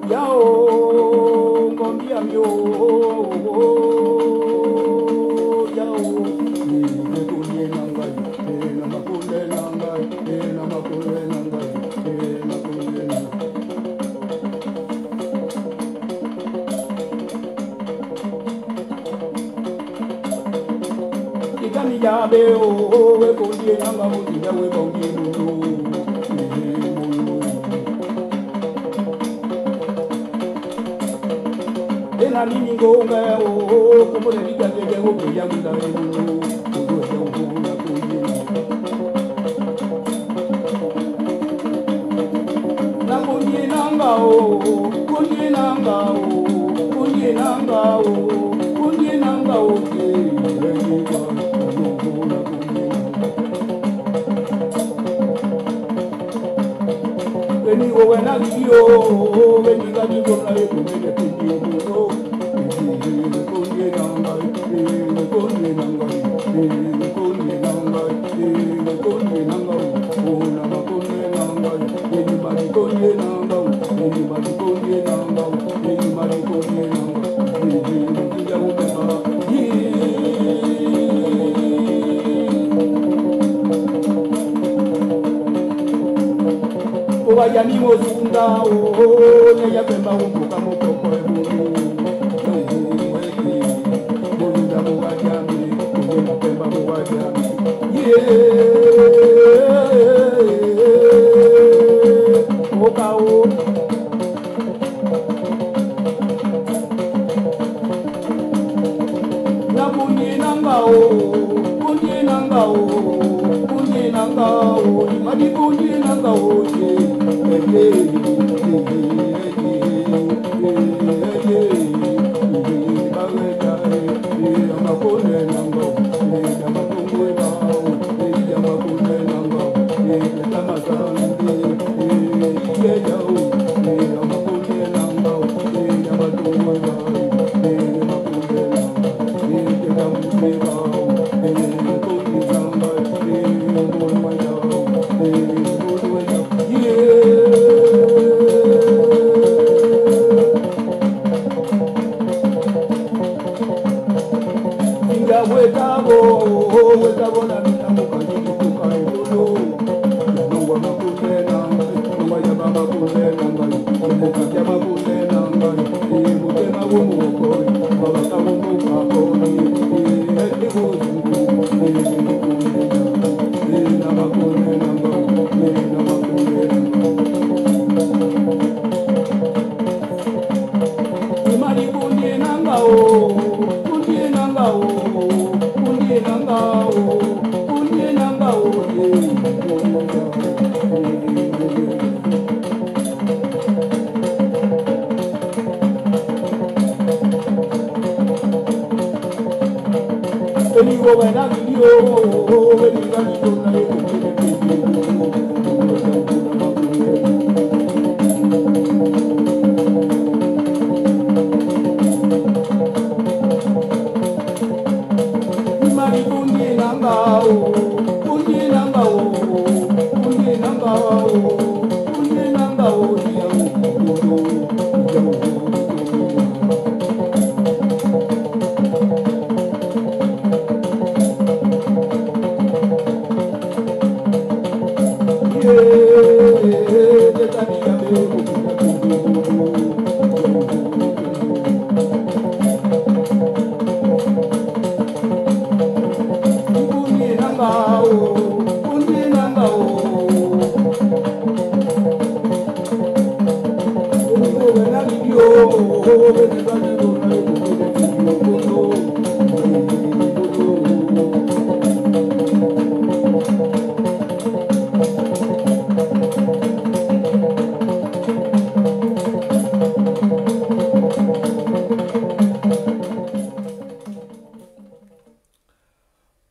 Yao, ngombia myo, yao, ni kunye nangai, na makule nangai, na makule nangai, na makule nangai. Ikani yabe o, we kunye nangai, we kunye nangai. Na nini ngonga o como le diga que o que ya mira na kunye nanga o kunye nanga o kunye nanga o kunye nanga o veni o buena dio veni la dio na le kunye dio Vaya ni mozunda o ne ya pemba un poco como poco de mundo mozunda mo vaya mi mo pemba mo vaya o cao na bunye nanga o bunye nanga o bunye nanga o madi bunye nanga o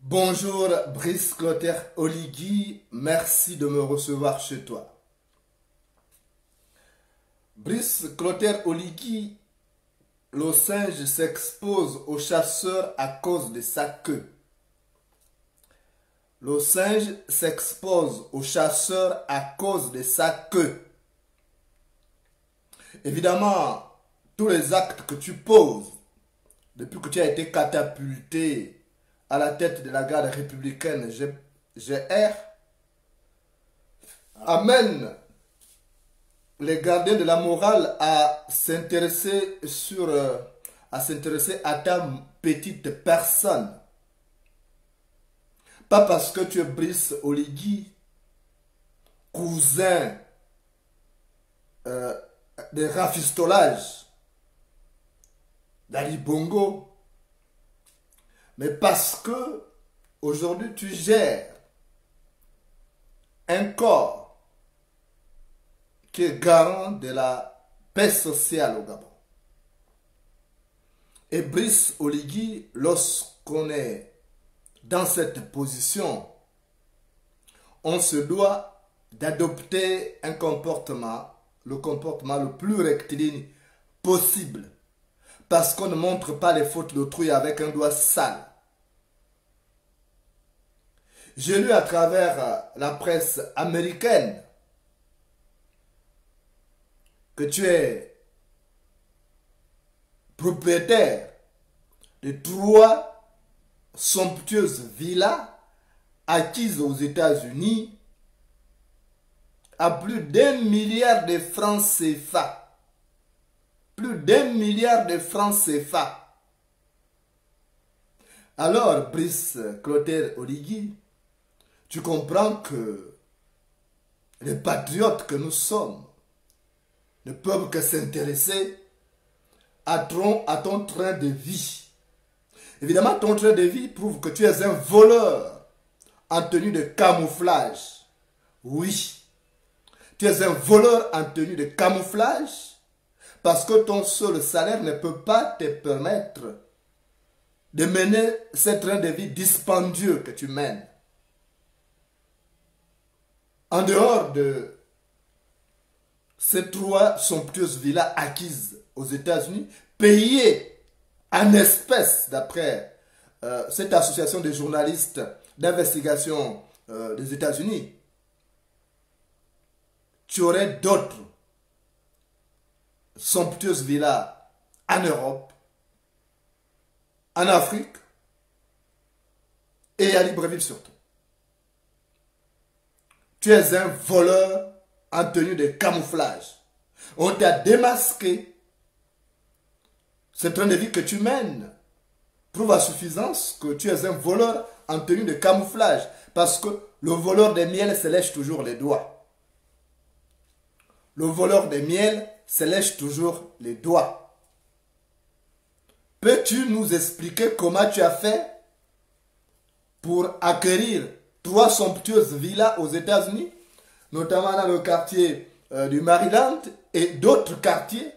Bonjour Brice Clotaire Oligui, merci de me recevoir chez toi. Brice Clotaire Oligui, le singe s'expose aux chasseurs à cause de sa queue. Le singe s'expose aux chasseurs à cause de sa queue. Évidemment, tous les actes que tu poses, depuis que tu as été catapulté à la tête de la garde républicaine GR, amènent les gardiens de la morale à s'intéresser à ta petite personne. Pas parce que tu es Brice Oligui, cousin de rafistolage d'Ali Bongo, mais parce que aujourd'hui tu gères un corps qui est garant de la paix sociale au Gabon. Et Brice Oligui, lorsqu'on est dans cette position, on se doit d'adopter un comportement, le comportement le plus rectiligne possible, parce qu'on ne montre pas les fautes d'autrui avec un doigt sale. J'ai lu à travers la presse américaine que tu es propriétaire de 3 somptueuses villas acquises aux États-Unis à plus d'1 milliard de francs CFA. Plus d'1 milliard de francs CFA. Alors, Brice Clotaire Oligui, tu comprends que les patriotes que nous sommes ne peuvent que s'intéresser à ton train de vie. Évidemment, ton train de vie prouve que tu es un voleur en tenue de camouflage. Oui, tu es un voleur en tenue de camouflage parce que ton seul salaire ne peut pas te permettre de mener ce train de vie dispendieux que tu mènes. En dehors de ces 3 somptueuses villas acquises aux États-Unis, payées en espèces d'après cette association de journalistes d'investigation des États-Unis, tu aurais d'autres somptueuses villas en Europe, en Afrique et à Libreville surtout. Tu es un voleur en tenue de camouflage. On t'a démasqué. Ce train de vie que tu mènes prouve à suffisance que tu es un voleur en tenue de camouflage. Parce que le voleur de miel se lèche toujours les doigts. Le voleur de miel se lèche toujours les doigts. Peux-tu nous expliquer comment tu as fait pour acquérir 3 somptueuses villas aux États-Unis, notamment dans le quartier du Maryland et d'autres quartiers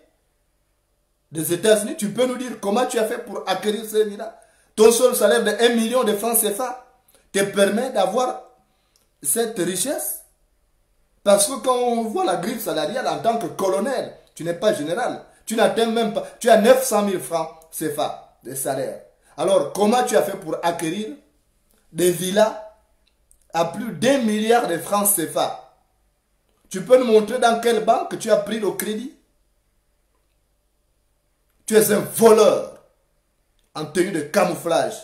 des États-Unis? Tu peux nous dire comment tu as fait pour acquérir ces villas? Ton seul salaire de 1 million de francs CFA te permet d'avoir cette richesse? Parce que quand on voit la grille salariale en tant que colonel, tu n'es pas général. Tu n'atteins même pas, tu as 900 000 francs CFA de salaire. Alors, comment tu as fait pour acquérir des villas à plus d'1 milliard de francs CFA? Tu peux nous montrer dans quelle banque tu as pris le crédit? Tu es un voleur en tenue de camouflage.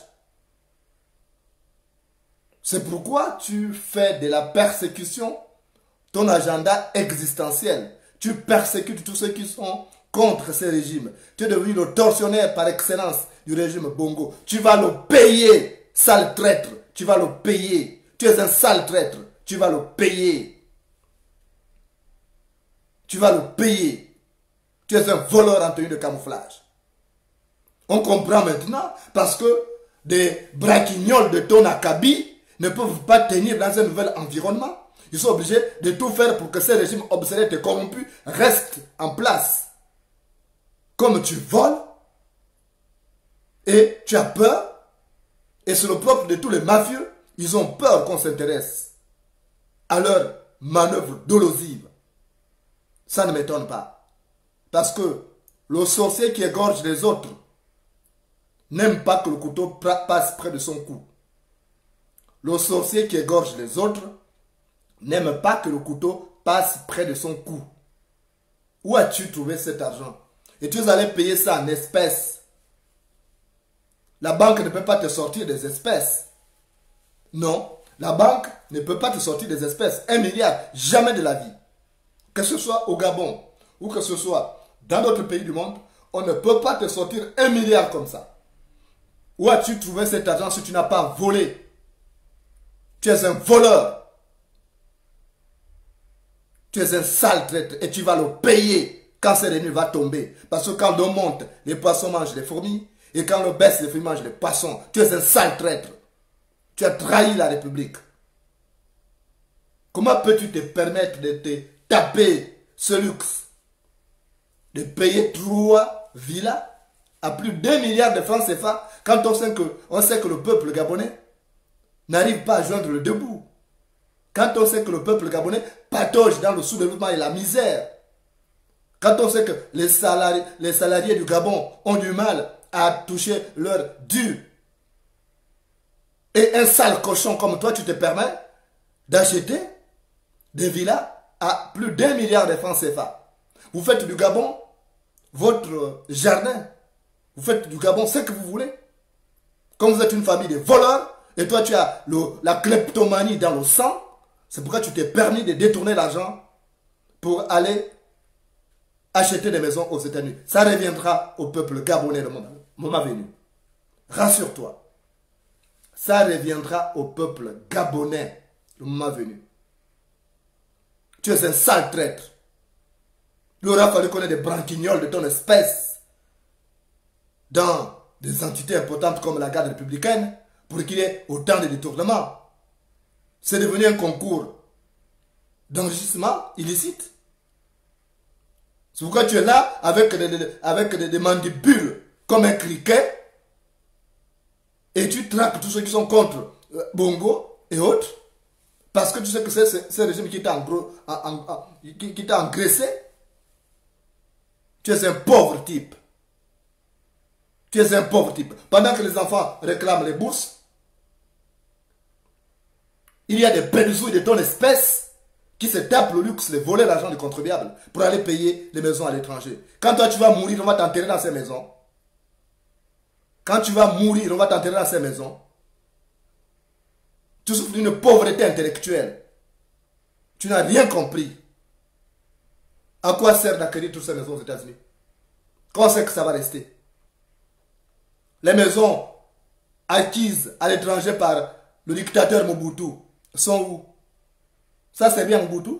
C'est pourquoi tu fais de la persécution ton agenda existentiel. Tu persécutes tous ceux qui sont contre ces régimes. Tu es devenu le tortionnaire par excellence du régime Bongo. Tu vas le payer, sale traître. Tu vas le payer. Tu es un sale traître. Tu vas le payer. Tu vas le payer. Tu es un voleur en tenue de camouflage. On comprend maintenant parce que des braquignoles de ton acabit ne peuvent pas tenir dans un nouvel environnement. Ils sont obligés de tout faire pour que ces régimes obsolètes et corrompus restent en place. Comme tu voles et tu as peur, et c'est le propre de tous les mafieux, ils ont peur qu'on s'intéresse à leurs manœuvres dolosives. Ça ne m'étonne pas. Parce que le sorcier qui égorge les autres n'aime pas que le couteau passe près de son cou. Le sorcier qui égorge les autres n'aime pas que le couteau passe près de son cou. Où as-tu trouvé cet argent? Et tu allais payer ça en espèces. La banque ne peut pas te sortir des espèces. Non, la banque ne peut pas te sortir des espèces. 1 milliard, jamais de la vie. Que ce soit au Gabon ou que ce soit dans d'autres pays du monde, on ne peut pas te sortir 1 milliard comme ça. Où as-tu trouvé cet argent si tu n'as pas volé? Tu es un voleur. Tu es un sale traître et tu vas le payer quand cette nuit va tomber. Parce que quand l'eau monte, les poissons mangent les fourmis. Et quand l'eau baisse, les fourmis mangent les poissons. Tu es un sale traître. Tu as trahi la République. Comment peux-tu te permettre de te taper ce luxe? De payer 3 villas à plus d'1 milliard de francs CFA quand on sait que le peuple gabonais n'arrive pas à joindre le debout. Quand on sait que le peuple gabonais patauge dans le sous-développement et la misère. Quand on sait que les salariés du Gabon ont du mal à toucher leur dû. Et un sale cochon comme toi, tu te permets d'acheter des villas à plus d'1 milliard de francs CFA. Vous faites du Gabon votre jardin. Vous faites du Gabon ce que vous voulez. Comme vous êtes une famille de voleurs, et toi tu as la kleptomanie dans le sang, c'est pourquoi tu t'es permis de détourner l'argent pour aller acheter des maisons aux États-Unis. Ça reviendra au peuple gabonais le moment venu. Rassure-toi. Ça reviendra au peuple gabonais le moment venu. Tu es un sale traître. Il aura fallu qu'on ait des branquignoles de ton espèce dans des entités importantes comme la garde républicaine pour qu'il y ait autant de détournements. C'est devenu un concours d'enrichissement illicite. C'est pourquoi tu es là avec des mandibules comme un criquet et tu traques tous ceux qui sont contre Bongo et autres parce que tu sais que c'est ce régime qui t'a engraissé. Tu es un pauvre type. Tu es un pauvre type. Pendant que les enfants réclament les bourses, il y a des pédouilles de ton espèce qui se tapent le luxe de voler l'argent du contribuable pour aller payer les maisons à l'étranger. Quand toi tu vas mourir, on va t'enterrer dans ces maisons. Quand tu vas mourir, on va t'enterrer dans ces maisons. Tu souffres d'une pauvreté intellectuelle. Tu n'as rien compris. À quoi sert d'acquérir toutes ces maisons aux États-Unis? Quand on sait que ça va rester? Les maisons acquises à l'étranger par le dictateur Mobutu sont où? Ça c'est bien Mobutu.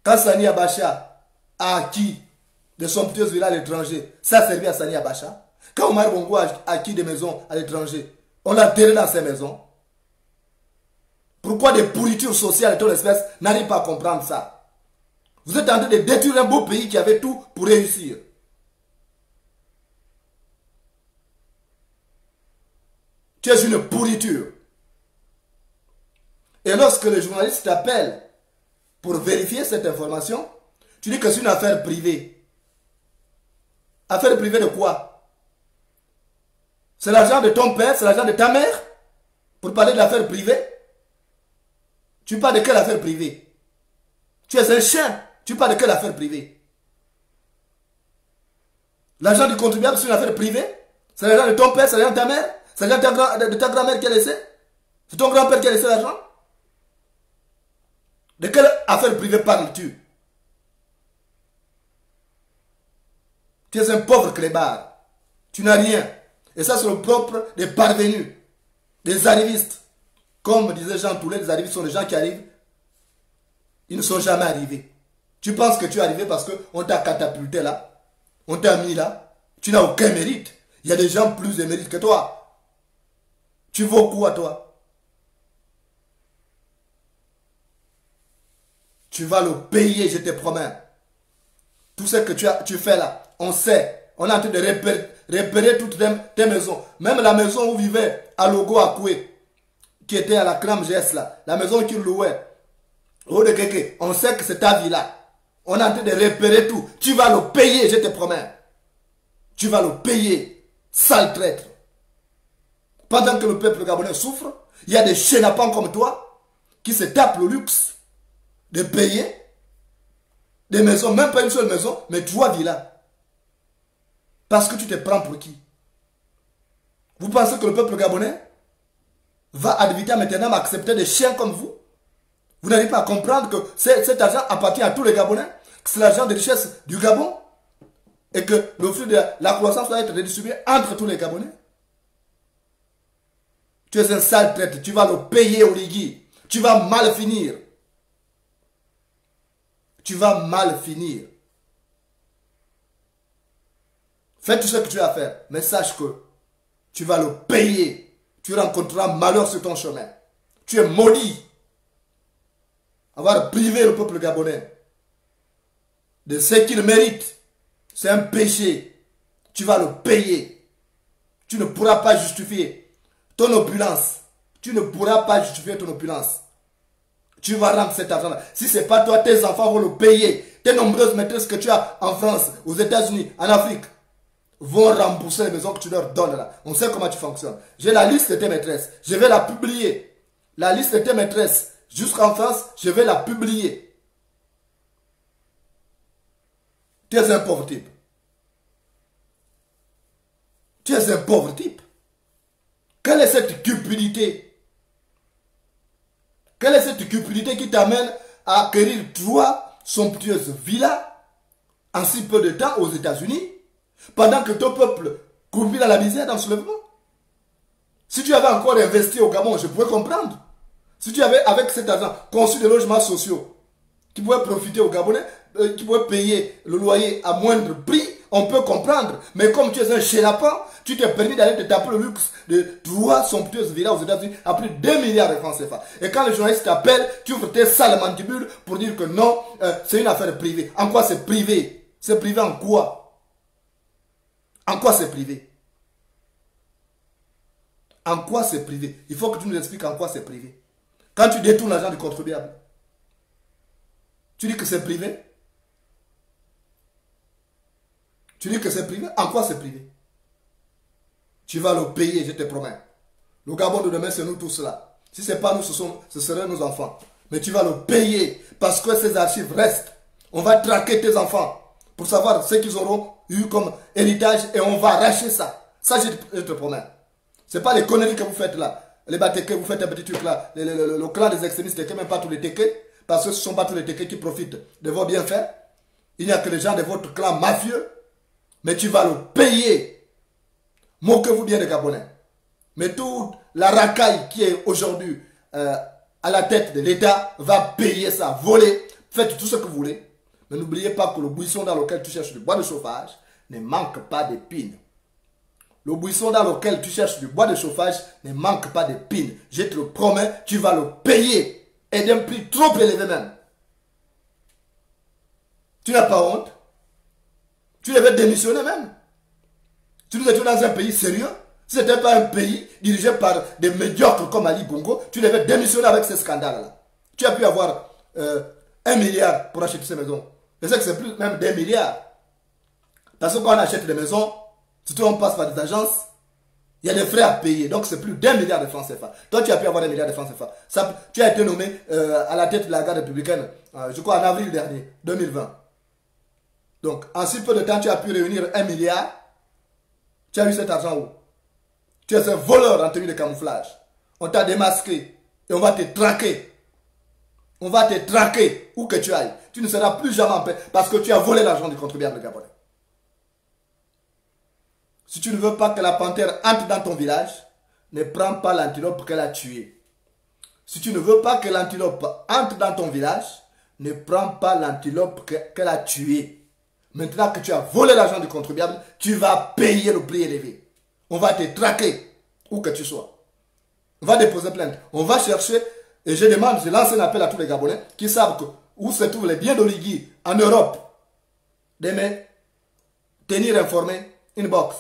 Quand Sani Abacha a acquis de somptueuses villas à l'étranger, ça servait à Sani Abacha. Quand Omar Bongo a acquis des maisons à l'étranger, on l'a enterré dans ces maisons. Pourquoi des pourritures sociales de ton espèce n'arrivent pas à comprendre ça? Vous êtes en train de détruire un beau pays qui avait tout pour réussir. Tu es une pourriture. Et lorsque le journaliste t'appelle pour vérifier cette information, tu dis que c'est une affaire privée. Affaire privée de quoi? C'est l'argent de ton père, c'est l'argent de ta mère? Pour parler de l'affaire privée? Tu parles de quelle affaire privée? Tu es un chien, tu parles de quelle affaire privée? L'argent du contribuable, c'est une affaire privée? C'est l'argent de ton père, c'est l'argent de ta mère? C'est l'argent de ta grand-mère qui a laissé? C'est ton grand-père qui a laissé l'argent? De quelle affaire privée parles-tu? Tu es un pauvre clébard. Tu n'as rien. Et ça, c'est le propre des parvenus, des arrivistes. Comme disait Jean Toulet, les arrivistes sont des gens qui arrivent. Ils ne sont jamais arrivés. Tu penses que tu es arrivé parce qu'on t'a catapulté là. On t'a mis là. Tu n'as aucun mérite. Il y a des gens plus émérites que toi. Tu vaux quoi, toi? Tu vas le payer, je te promets. Tout ce que tu fais là, on sait. On est en train de repérer toutes tes maisons. Même la maison où vivait Alogo Akoué, qui était à la Cram GS là, la maison qu'il louait, on sait que c'est ta vie là. On est en train de repérer tout. Tu vas le payer, je te promets. Tu vas le payer, sale traître. Pendant que le peuple gabonais souffre, il y a des chénapans comme toi qui se tapent le luxe de payer des maisons, même pas une seule maison, mais 3 villas. Parce que tu te prends pour qui? Vous pensez que le peuple gabonais va ad vitam aeternam accepter des chiens comme vous? Vous n'arrivez pas à comprendre que cet argent appartient à tous les Gabonais, que c'est l'argent de richesse du Gabon et que le fruit de la croissance doit être redistribué entre tous les Gabonais. Tu es un sale traître, tu vas le payer au Ligui. Tu vas mal finir. Tu vas mal finir. Fais tout ce que tu as à faire, mais sache que tu vas le payer. Tu rencontreras malheur sur ton chemin. Tu es maudit. Avoir privé le peuple gabonais de ce qu'il mérite, c'est un péché. Tu vas le payer. Tu ne pourras pas justifier ton opulence. Tu ne pourras pas justifier ton opulence. Tu vas rendre cet argent-là. Si ce n'est pas toi, tes enfants vont le payer. Tes nombreuses maîtresses que tu as en France, aux États-Unis, en Afrique, vont rembourser les maisons que tu leur donnes là. On sait comment tu fonctionnes. J'ai la liste de tes maîtresses. Je vais la publier. La liste de tes maîtresses. Jusqu'en France, je vais la publier. Tu es un pauvre type. Tu es un pauvre type. Quelle est cette cupidité? Quelle est cette cupidité qui t'amène à acquérir 3 somptueuses villas en si peu de temps aux États-Unis, pendant que ton peuple croupit dans la misère, dans le soulèvement? Si tu avais encore investi au Gabon, je pourrais comprendre. Si tu avais, avec cet argent, conçu des logements sociaux qui pouvaient profiter aux Gabonais, qui pouvaient payer le loyer à moindre prix, on peut comprendre. Mais comme tu es un chénapan, tu t'es permis d'aller te taper le luxe de 3 somptueuses villas aux États-Unis à plus de 2 milliards de francs CFA. Et quand les journalistes t'appellent, tu ouvres tes sales mandibules pour dire que non, c'est une affaire privée. En quoi c'est privé? C'est privé en quoi? En quoi c'est privé? En quoi c'est privé? Il faut que tu nous expliques en quoi c'est privé. Quand tu détournes l'argent du contribuable, tu dis que c'est privé? Tu dis que c'est privé? En quoi c'est privé? Tu vas le payer, je te promets. Le Gabon de demain, c'est nous tous là. Si ce n'est pas nous, ce seraient nos enfants. Mais tu vas le payer parce que ces archives restent. On va traquer tes enfants pour savoir ce qu'ils auront eu comme héritage et on va arracher ça. Ça, je te promets. Ce n'est pas les conneries que vous faites là. Les batékés, vous faites un petit truc là. Le clan des extrémistes, et même pas tous les tékés. Parce que ce ne sont pas tous les tékés qui profitent de vos bienfaits. Il n'y a que les gens de votre clan mafieux. Mais tu vas le payer. Moquez-vous bien des Gabonais. Mais toute la racaille qui est aujourd'hui à la tête de l'État va payer ça, voler. Faites tout ce que vous voulez. Mais n'oubliez pas que le buisson dans lequel tu cherches du bois de chauffage ne manque pas d'épines. Le buisson dans lequel tu cherches du bois de chauffage ne manque pas d'épines. Je te le promets, tu vas le payer. Et d'un prix trop élevé même. Tu n'as pas honte? Tu devais démissionner même. Si nous étions dans un pays sérieux, si ce n'était pas un pays dirigé par des médiocres comme Ali Bongo, tu devais démissionner avec ces scandales-là. Tu as pu avoir 1 milliard pour acheter ces maisons. Je sais que c'est plus même d'1 milliard. Parce que quand on achète des maisons, surtout on passe par des agences, il y a des frais à payer. Donc c'est plus d'1 milliard de francs CFA. Toi tu as pu avoir 1 milliard de francs CFA. Tu as été nommé à la tête de la garde républicaine, je crois en avril dernier, 2020. Donc en si peu de temps tu as pu réunir 1 milliard. Tu as eu cet argent où? Tu es un voleur en tenue de camouflage. On t'a démasqué et on va te traquer. On va te traquer où que tu ailles. Tu ne seras plus jamais en paix parce que tu as volé l'argent du contribuable gabonais. Si tu ne veux pas que la panthère entre dans ton village, ne prends pas l'antilope qu'elle a tuée. Si tu ne veux pas que l'antilope entre dans ton village, ne prends pas l'antilope qu'elle a tuée. Maintenant que tu as volé l'argent du contribuable, tu vas payer le prix élevé. On va te traquer où que tu sois. On va déposer plainte. On va chercher, et je lance un appel à tous les Gabonais qui savent où se trouvent les biens d'Oligui en Europe. D'aimer, tenir informé, inbox.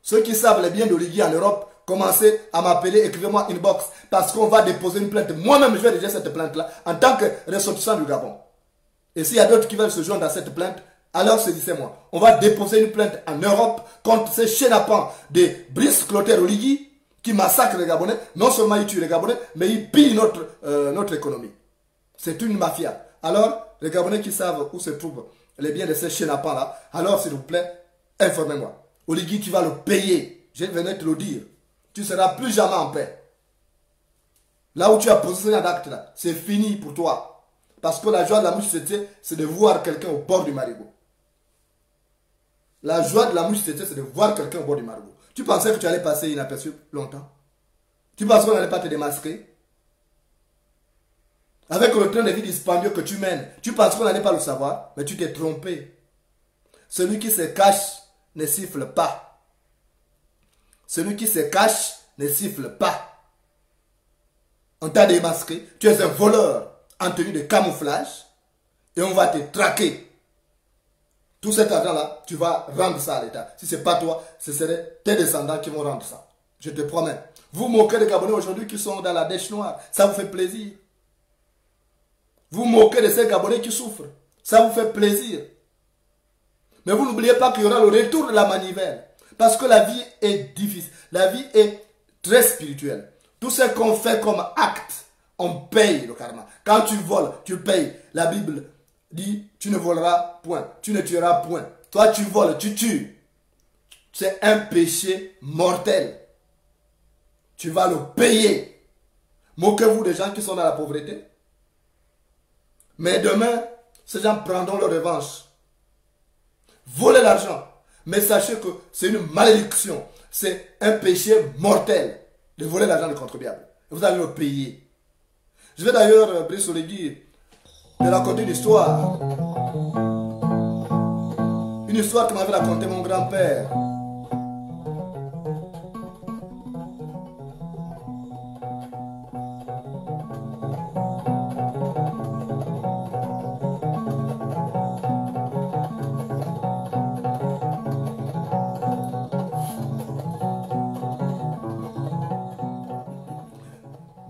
Ceux qui savent les biens d'Oligui en Europe, commencez à m'appeler, écrivez-moi inbox. Parce qu'on va déposer une plainte. Moi-même, je vais déposer cette plainte-là en tant que ressortissant du Gabon. Et s'il y a d'autres qui veulent se joindre à cette plainte, alors saisissez-moi. On va déposer une plainte en Europe contre ces chénapans de Brice Clotaire Oligui qui massacrent les Gabonais. Non seulement ils tuent les Gabonais, mais ils pillent notre économie. C'est une mafia. Alors, les Gabonais qui savent où se trouvent les biens de ces chénapans-là, alors s'il vous plaît, informez-moi. Oligui, tu vas le payer. Je venais te le dire. Tu ne seras plus jamais en paix. Là où tu as posé un acte là, c'est fini pour toi. Parce que la joie de la mouche tétée, c'est de voir quelqu'un au bord du marigot. La joie de la mouche tétée, c'est de voir quelqu'un au bord du marigot. Tu pensais que tu allais passer inaperçu longtemps? Tu pensais qu'on n'allait pas te démasquer? Avec le train de vie dispendieux que tu mènes, tu penses qu'on n'allait pas le savoir, mais tu t'es trompé. Celui qui se cache ne siffle pas. Celui qui se cache ne siffle pas. On t'a démasqué, tu es un voleur en tenue de camouflage et on va te traquer. Tout cet argent-là, tu vas rendre ça à l'État. Si ce n'est pas toi, ce seraient tes descendants qui vont rendre ça. Je te promets. Vous moquez des Gabonais aujourd'hui qui sont dans la dèche noire. Ça vous fait plaisir. Vous moquez de ces Gabonais qui souffrent. Ça vous fait plaisir. Mais vous n'oubliez pas qu'il y aura le retour de la manivelle. Parce que la vie est difficile. La vie est très spirituelle. Tout ce qu'on fait comme acte, on paye le karma. Quand tu voles, tu payes. La Bible dit, tu ne voleras point. Tu ne tueras point. Toi, tu voles, tu tues. C'est un péché mortel. Tu vas le payer. Moquez-vous des gens qui sont dans la pauvreté. Mais demain, ces gens prendront leur revanche. Volez l'argent. Mais sachez que c'est une malédiction. C'est un péché mortel de voler l'argent du contribuable. Vous allez le payer. Je vais d'ailleurs, Brice Oligui, de raconter une histoire. Une histoire que m'avait raconté mon grand-père.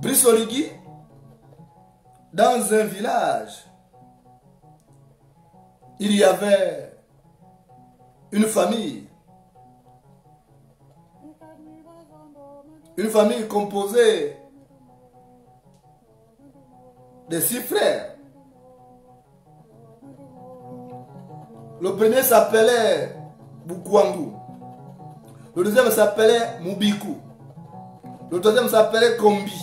Brice Oligui, dans un village, il y avait une famille composée de 6 frères. Le premier s'appelait Bukwangou, le deuxième s'appelait Mubiku, le troisième s'appelait Kombi,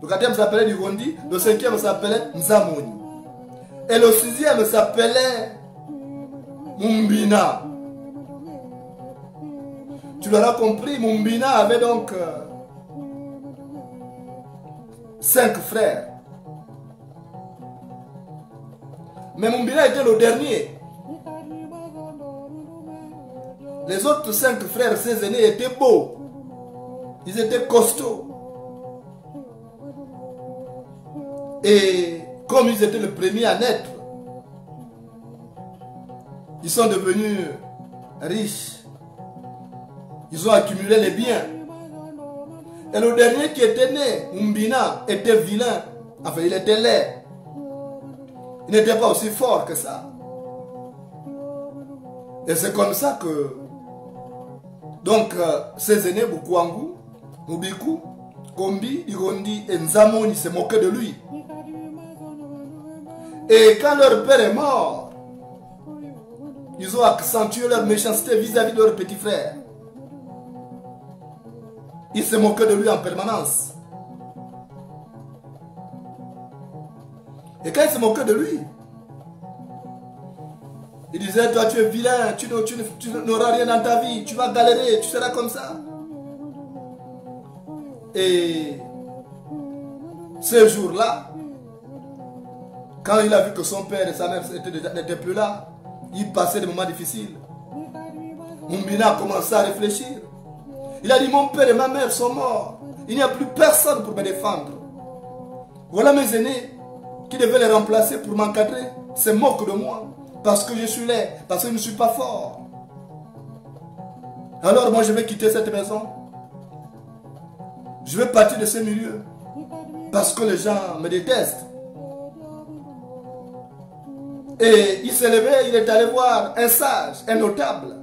le quatrième s'appelait Ligondi, le cinquième s'appelait Nzamoni. Et le sixième s'appelait Mumbina. Tu l'auras compris, Mumbina avait donc 5 frères. Mais Mumbina était le dernier. Les autres 5 frères, ses aînés, étaient beaux. Ils étaient costauds. Et comme ils étaient les premiers à naître, ils sont devenus riches. Ils ont accumulé les biens. Et le dernier qui était né, Mumbina, était vilain. Enfin, il était laid. Il n'était pas aussi fort que ça. Et c'est comme ça que donc ses aînés, Bukwangou, Mubiku, Kombi, Igondi et Nzamoni se moquaient de lui. Et quand leur père est mort, ils ont accentué leur méchanceté vis-à-vis de leur petit frère. Ils se moquaient de lui en permanence. Et quand ils se moquaient de lui, ils disaient, toi tu es vilain, tu n'auras rien dans ta vie, tu vas galérer, tu seras comme ça. Et ce jour-là, quand il a vu que son père et sa mère n'étaient plus là, il passait des moments difficiles. Mumbina a commencé à réfléchir. Il a dit, mon père et ma mère sont morts. Il n'y a plus personne pour me défendre. Voilà mes aînés qui devaient les remplacer pour m'encadrer. Se moquent de moi parce que je suis laid, parce que je ne suis pas fort. Alors moi je vais quitter cette maison. Je vais partir de ce milieu parce que les gens me détestent. Et il s'est levé, il est allé voir un sage, un notable.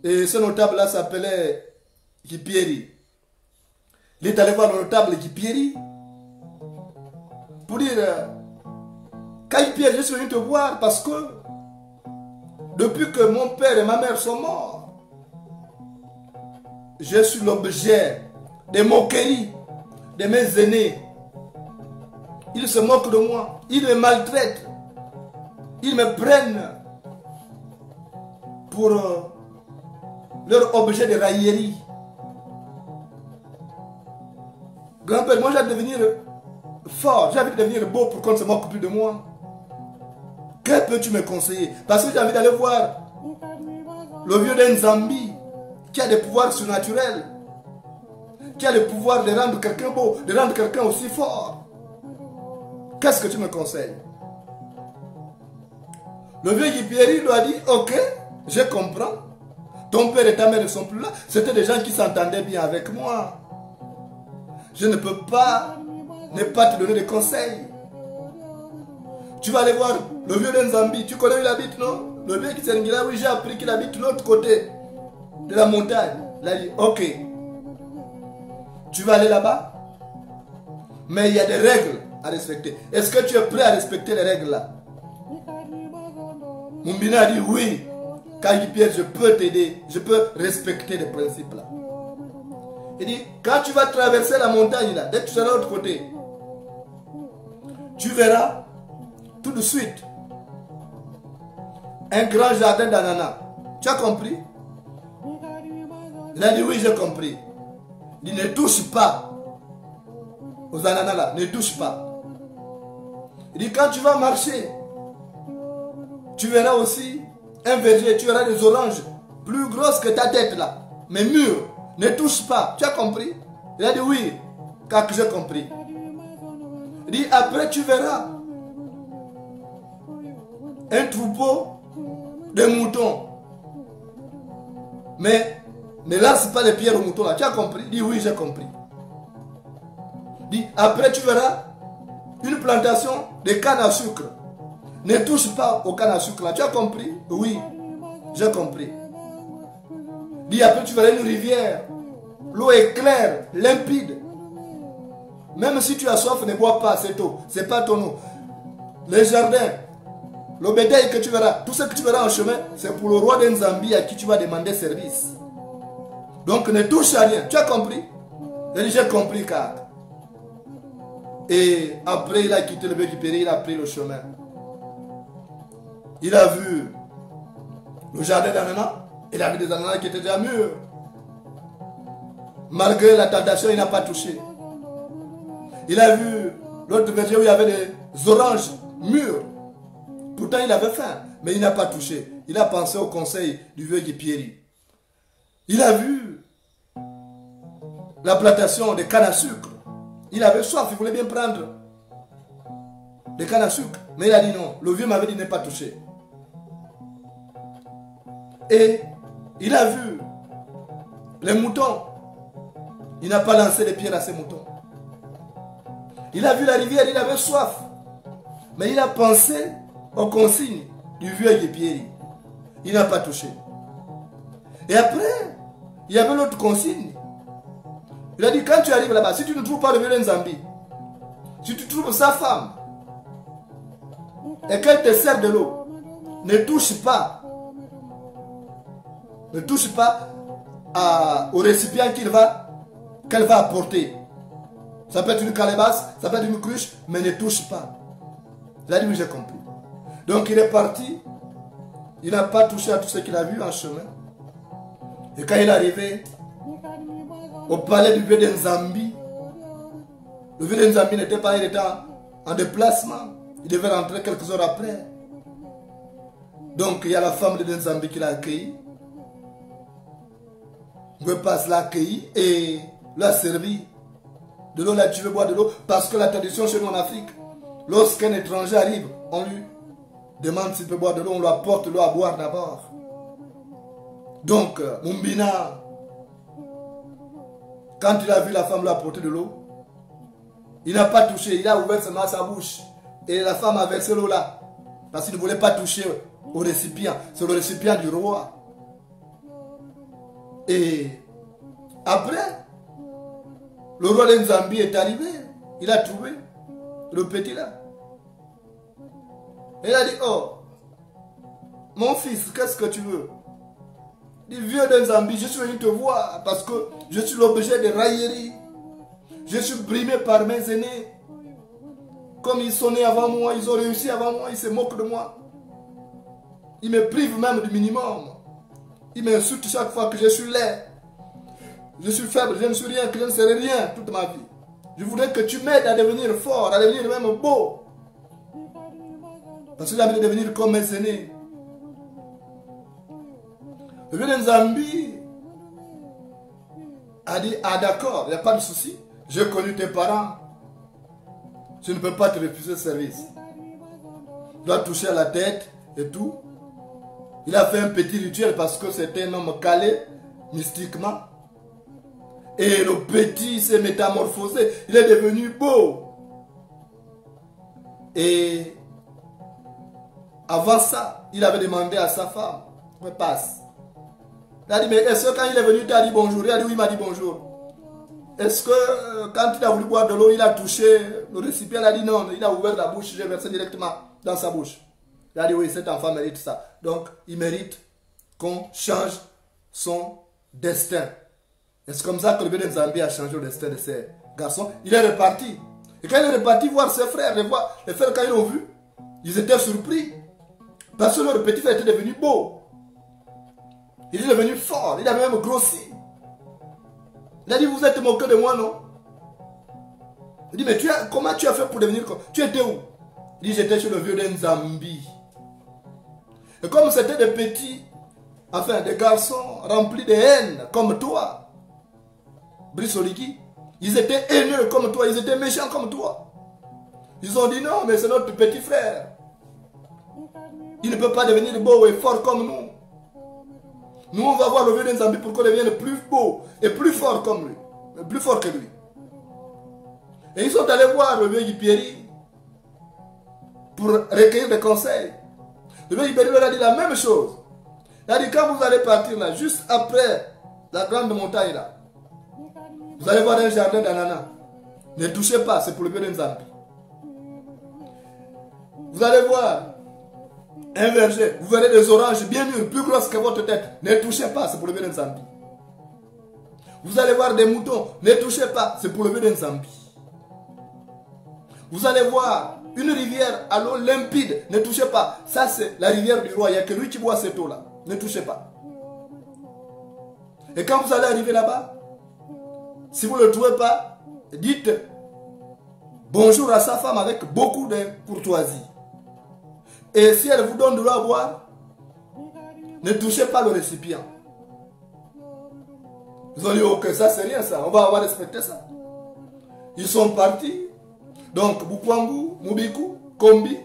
Et ce notable-là s'appelait Kipieri. Il est allé voir le notable Kipieri pour dire, Kipieri, je suis venu te voir parce que depuis que mon père et ma mère sont morts, je suis l'objet des moqueries de mes aînés. Ils se moquent de moi, ils me maltraitent, ils me prennent pour leur objet de raillerie. Grand-père, moi j'ai envie de devenir fort, j'ai envie de devenir beau pour qu'on ne se moque plus de moi. Que peux-tu me conseiller? Parce que j'ai envie d'aller voir le vieux d'Nzambi qui a des pouvoirs surnaturels, qui a le pouvoir de rendre quelqu'un beau, de rendre quelqu'un aussi fort. Qu'est-ce que tu me conseilles? Le vieux Kipieri lui a dit, ok, je comprends. Ton père et ta mère ne sont plus là. C'était des gens qui s'entendaient bien avec moi. Je ne peux pas ne pas te donner des conseils. Tu vas aller voir le vieux d'Nzambi. Tu connais où il habite, non? Le vieux qui s'est là, oui, j'ai appris qu'il habite de l'autre côté de la montagne. Il a dit, ok. Tu vas aller là-bas. Mais il y a des règles à respecter. Est-ce que tu es prêt à respecter les règles là? Mumbina a dit oui. Kipieri, je peux t'aider. Je peux respecter les principes là. Il dit, quand tu vas traverser la montagne là, dès que tu seras de l'autre côté, tu verras tout de suite un grand jardin d'ananas. Tu as compris? Il a dit oui, j'ai compris. Il dit, ne touche pas aux ananas là, ne touche pas. Il dit, quand tu vas marcher, tu verras aussi un verger, tu verras des oranges plus grosses que ta tête là, mais mûres. Ne touche pas. Tu as compris? Il a dit oui, car j'ai compris. Il dit, après tu verras un troupeau de moutons. Mais ne lance pas les pierres aux moutons là. Tu as compris? Il dit oui, j'ai compris. Il dit, après tu verras une plantation de canne à sucre. Ne touche pas au canne à sucre là. Tu as compris? Oui, j'ai compris. Il dit, après tu verras une rivière. L'eau est claire, limpide. Même si tu as soif, ne bois pas cette eau. Ce n'est pas ton eau. Les jardins, le bétail que tu verras, tout ce que tu verras en chemin, c'est pour le roi d'Nzambi à qui tu vas demander service. Donc ne touche à rien. Tu as compris? J'ai compris, car. Et après, il a quitté le vieux Kipieri, il a pris le chemin. Il a vu le jardin d'ananas. Il a vu des ananas qui étaient déjà mûrs. Malgré la tentation, il n'a pas touché. Il a vu l'autre verger où il y avait des oranges mûres. Pourtant, il avait faim, mais il n'a pas touché. Il a pensé au conseil du vieux Kipieri. Il a vu la plantation de canne à sucre. Il avait soif, il voulait bien prendre des cannes à sucre. Mais il a dit non. Le vieux m'avait dit de ne pas toucher. Et il a vu les moutons. Il n'a pas lancé les pierres à ses moutons. Il a vu la rivière, il avait soif. Mais il a pensé aux consignes du vieux Kipieri. Il n'a pas touché. Et après, il y avait l'autre consigne. Il a dit, quand tu arrives là-bas, si tu ne trouves pas le vieux d'Nzambi, si tu trouves sa femme, et qu'elle te sert de l'eau, ne touche pas. Ne touche pas au récipient qu'elle va apporter. Ça peut être une calebasse, ça peut être une cruche, mais ne touche pas. Il a dit, oui, j'ai compris. Donc il est parti. Il n'a pas touché à tout ce qu'il a vu en chemin. Et quand il est arrivé au palais du vieux d'Nzambi, le vieux d'Nzambi n'était pas, il était en déplacement. Il devait rentrer quelques heures après. Donc il y a la femme de Nzambi qui l'a accueilli. Passe l'a accueilli et l'a servi. De l'eau, là tu veux boire de l'eau. Parce que la tradition chez nous en Afrique, lorsqu'un étranger arrive, on lui demande s'il peut boire de l'eau, on lui apporte l'eau à boire d'abord. Donc, Mumbina, quand il a vu la femme lui apporter de l'eau, il n'a pas touché, il a ouvert seulement sa bouche. Et la femme a versé l'eau là. Parce qu'il ne voulait pas toucher au récipient. C'est le récipient du roi. Et après, le roi de Nzambi est arrivé. Il a trouvé le petit là. Et il a dit, oh, mon fils, qu'est-ce que tu veux? Il dit, vieux de Nzambi, je suis venu te voir parce que je suis l'objet de railleries. Je suis brimé par mes aînés. Comme ils sont nés avant moi, ils ont réussi avant moi, ils se moquent de moi. Ils me privent même du minimum. Ils m'insultent chaque fois que je suis laid. Je suis faible, je ne suis rien, que je ne serai rien toute ma vie. Je voudrais que tu m'aides à devenir fort, à devenir même beau. Parce que j'ai envie de devenir comme mes aînés. Le vieux de Nzambi a dit, ah d'accord, il n'y a pas de souci. J'ai connu tes parents. Je ne peux pas te refuser ce service. Tu dois toucher à la tête et tout. Il a fait un petit rituel parce que c'était un homme calé, mystiquement. Et le petit s'est métamorphosé. Il est devenu beau. Et avant ça, il avait demandé à sa femme, me passe. Il a dit, mais est-ce que quand il est venu, il t'a dit bonjour? Il a dit, oui, il m'a dit bonjour. Est-ce que quand il a voulu boire de l'eau, il a touché le récipient? Il a dit non, il a ouvert la bouche, j'ai versé directement dans sa bouche. Il a dit, oui, cet enfant mérite ça. Donc, il mérite qu'on change son destin. Et c'est comme ça que le vieux de Nzambi a changé le destin de ses garçons. Il est reparti. Et quand il est reparti voir ses frères, les frères, quand ils l'ont vu, ils étaient surpris. Parce que leur petit frère était devenu beau. Il est devenu fort. Il a même grossi. Il a dit, vous êtes moqué de moi, non? Il dit, mais comment tu as fait pour devenir comme... Tu étais où? Il dit, j'étais chez le vieux de Nzambi. Et comme c'était des petits, enfin des garçons remplis de haine, comme toi, Brice Oligui, ils étaient haineux comme toi, ils étaient méchants comme toi. Ils ont dit, non, mais c'est notre petit frère. Il ne peut pas devenir beau et fort comme nous. Nous, on va voir le vieux de Nzambi pour qu'on devienne plus beau et plus fort comme lui. Plus fort que lui. Et ils sont allés voir le vieux Yipiri pour recueillir des conseils. Le vieux Yipiri leur a dit la même chose. Il a dit, quand vous allez partir là, juste après la grande montagne là, vous allez voir un jardin d'ananas. Ne touchez pas, c'est pour le vieux de Nzambi. Vous allez voir un verger, vous verrez des oranges bien mûres, plus grosses que votre tête. Ne touchez pas, c'est pour le vieux de Nzambi. Vous allez voir des moutons, ne touchez pas, c'est pour le vieux de Nzambi. Vous allez voir une rivière à l'eau limpide, ne touchez pas. Ça c'est la rivière du roi, il n'y a que lui qui boit cette eau là. Ne touchez pas. Et quand vous allez arriver là-bas, si vous ne le trouvez pas, dites bonjour à sa femme avec beaucoup de courtoisie. Et si elle vous donne de l'eau à boire, ne touchez pas le récipient. Ils ont dit, ok, ça c'est rien ça, on va respecter ça. Ils sont partis. Donc, Bukwangu, Mubiku, Kombi,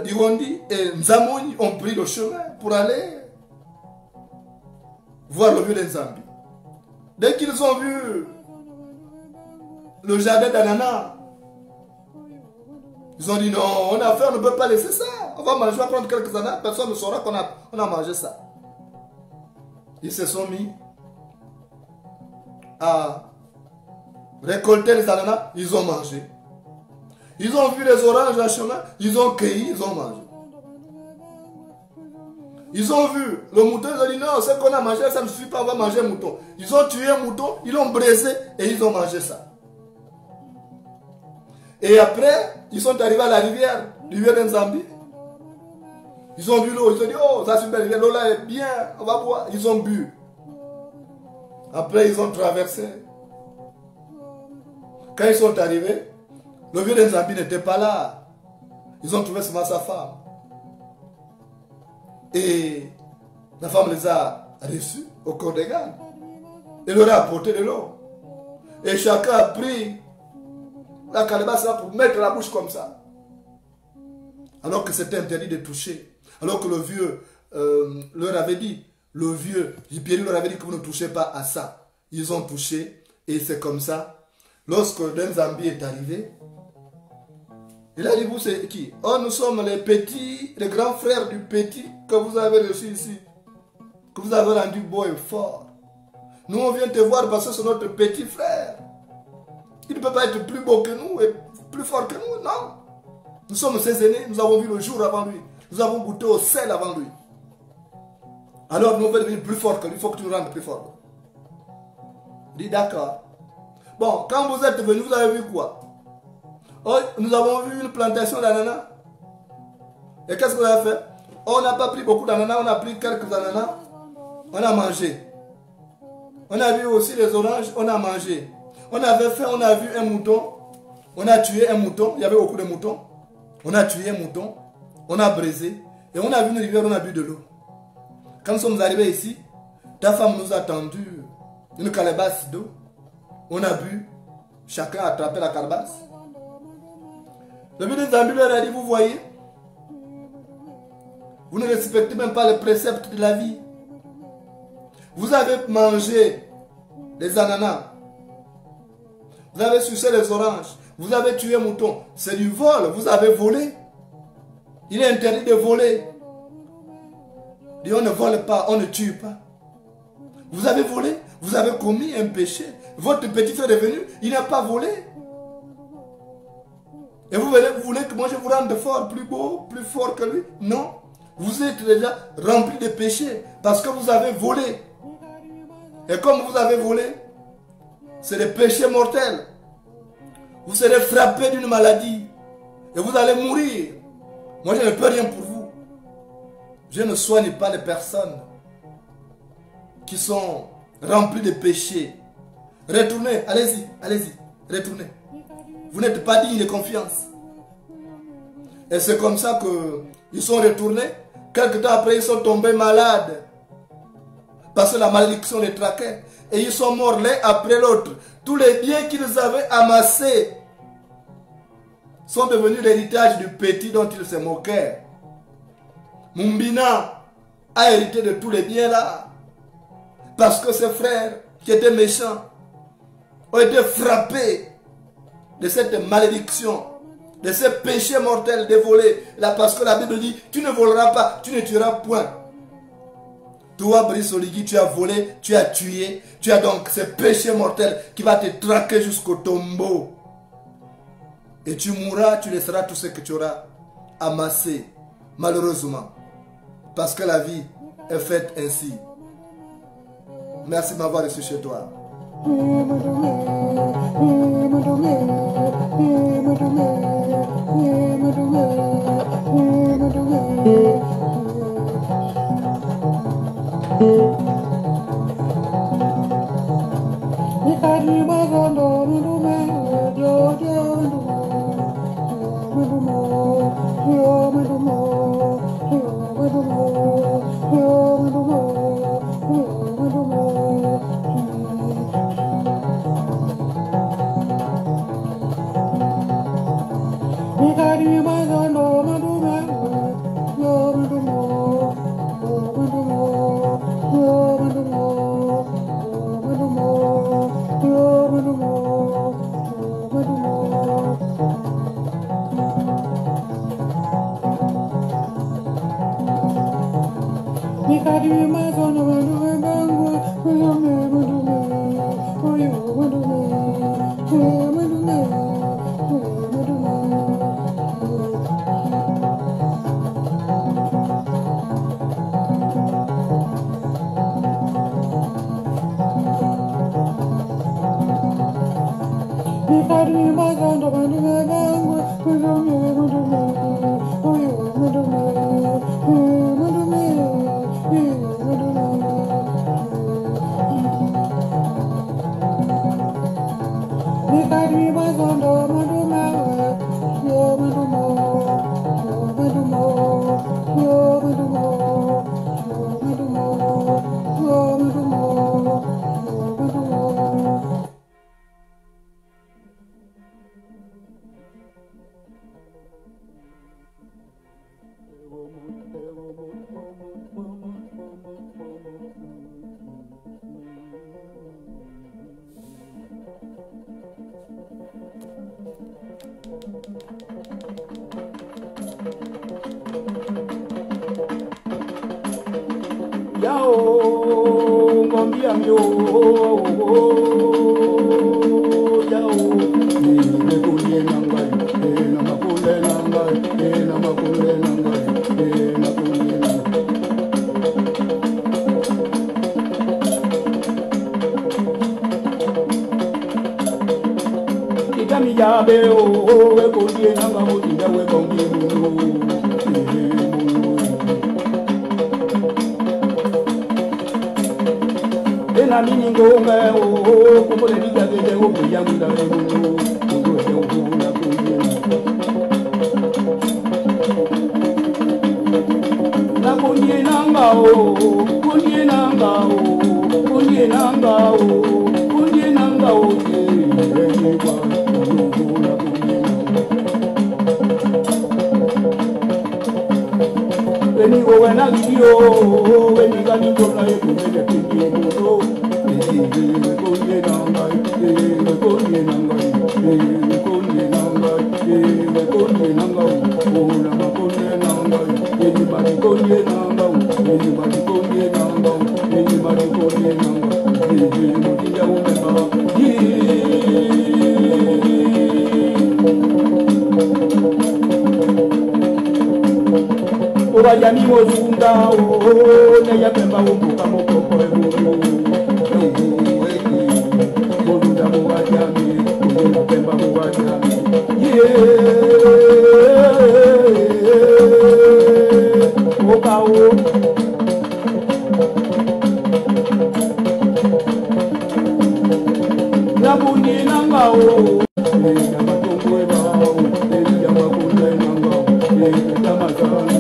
Diwondi et Nzamoni ont pris le chemin pour aller voir le vieux de Nzambi. Dès qu'ils ont vu le jardin d'ananas, ils ont dit non, on ne peut pas laisser ça. On va manger, on va prendre quelques ananas, personne ne saura qu'on a mangé ça. Ils se sont mis à récolter les ananas, ils ont mangé. Ils ont vu les oranges en chemin, ils ont cueilli, ils ont mangé. Ils ont vu le mouton, ils ont dit non, ce qu'on a mangé, ça ne suffit pas, on va manger un mouton. Ils ont tué un mouton, ils l'ont braisé et ils ont mangé ça. Et après, ils sont arrivés à la rivière du vieux de Nzambi. Ils ont vu l'eau, ils ont dit oh, ça c'est une belle rivière, l'eau là est bien, on va boire. Ils ont bu. Après, ils ont traversé. Quand ils sont arrivés, le vieux de Nzambi n'était pas là. Ils ont trouvé seulement sa femme. Et la femme les a reçus au corps des gardes. Elle leur a apporté de l'eau. Et chacun a pris la calebasse pour mettre la bouche comme ça. Alors que c'était interdit de toucher. Alors que le vieux leur avait dit, le vieux Yipiri leur avait dit que vous ne touchez pas à ça. Ils ont touché et c'est comme ça. Lorsque Nzambi est arrivé, Il a dit, vous c'est qui? Oh, nous sommes les petits, les grands frères du petit que vous avez reçu ici. Que vous avez rendu beau et fort. Nous, on vient te voir parce que c'est notre petit frère. Il ne peut pas être plus beau que nous et plus fort que nous, non. Nous sommes ses aînés, nous avons vu le jour avant lui. Nous avons goûté au sel avant lui. Alors nous voulons devenir plus forts que lui, il faut que tu nous rendes plus forts. Il dit d'accord. Bon, quand vous êtes venus, vous avez vu quoi? Oh, nous avons vu une plantation d'ananas. Et qu'est-ce que vous avez fait? Oh, on n'a pas pris beaucoup d'ananas, on a pris quelques ananas. On a mangé. On a vu aussi les oranges, on a mangé. On avait fait, on a vu un mouton. On a tué un mouton, il y avait beaucoup de moutons. On a tué un mouton, on a brisé. Et on a vu une rivière, on a bu de l'eau. Quand nous sommes arrivés ici, ta femme nous a tendu une calebasse d'eau. On a bu, chacun a attrapé la calebasse. Le ministre Zambi leur a dit, vous voyez, vous ne respectez même pas les préceptes de la vie. Vous avez mangé les ananas. Vous avez sucé les oranges. Vous avez tué un mouton. C'est du vol. Vous avez volé. Il est interdit de voler. Et on ne vole pas, on ne tue pas. Vous avez volé. Vous avez commis un péché. Votre petit frère est venu. Il n'a pas volé. Et vous voulez que moi je vous rende fort, plus beau, plus fort que lui? Non. Vous êtes déjà rempli de péchés parce que vous avez volé. Et comme vous avez volé, c'est des péchés mortels. Vous serez frappé d'une maladie et vous allez mourir. Moi, je ne peux rien pour vous. Je ne soigne pas les personnes qui sont remplies de péchés. Retournez, allez-y, allez-y, retournez. Vous n'êtes pas digne de confiance. Et c'est comme ça qu'ils sont retournés. Quelque temps après, ils sont tombés malades. Parce que la malédiction les traquait. Et ils sont morts l'un après l'autre. Tous les biens qu'ils avaient amassés sont devenus l'héritage du petit dont ils se moquaient. Mumbina a hérité de tous les biens là. Parce que ses frères, qui étaient méchants, ont été frappés de cette malédiction, de ce péché mortel de voler. Là, parce que la Bible dit, tu ne voleras pas, tu ne tueras point. Toi, Brice Oligui, tu as volé, tu as tué, tu as donc ce péché mortel qui va te traquer jusqu'au tombeau. Et tu mourras, tu laisseras tout ce que tu auras amassé, malheureusement. Parce que la vie est faite ainsi. Merci de m'avoir reçu chez toi. yao ngombia myo yao ni kulie nangai na makule nangai na makule nangai na kulie nangai itami yabe we kulie nangai mutinda we bongi munu na mini ngonga o como le diga que tengo que ya mira el mundo na kuye nanga o kuye nanga o kuye nanga o kuye nanga o ni kwa na kuye eni o na video eni ga ni ko na e ko me ke mundo Vaya mi mozunda o ne ya pemba o buka mo popo e bulu mozunda mo vaya mi o pemba mo vaya mi o ka o na buni nanga o ya matongo e ba o ya makunde nanga o ya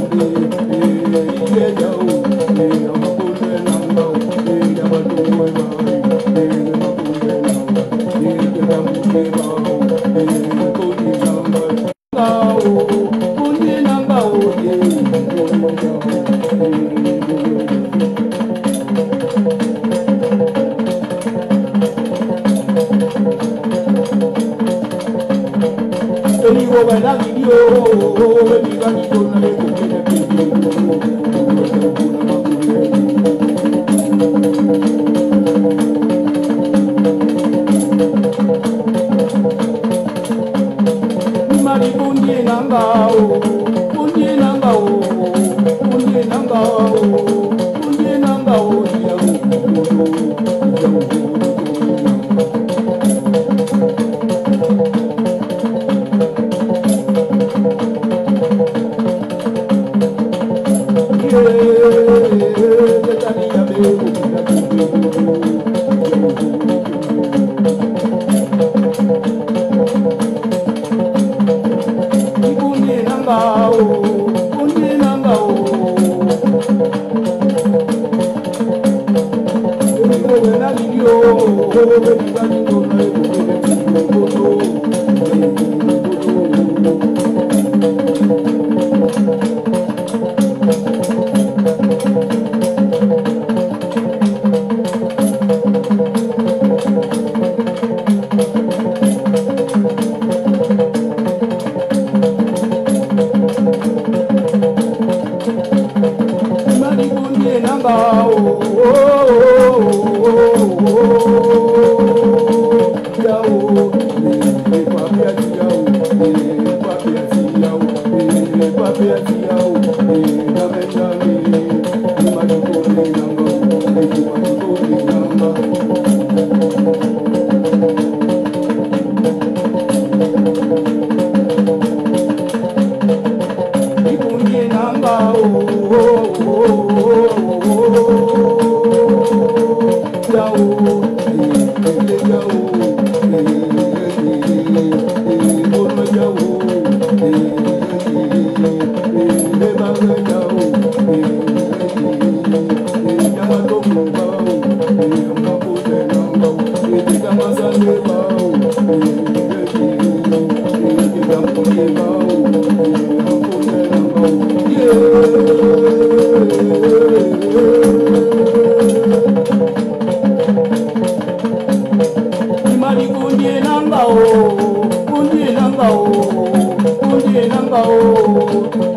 mazani nanga o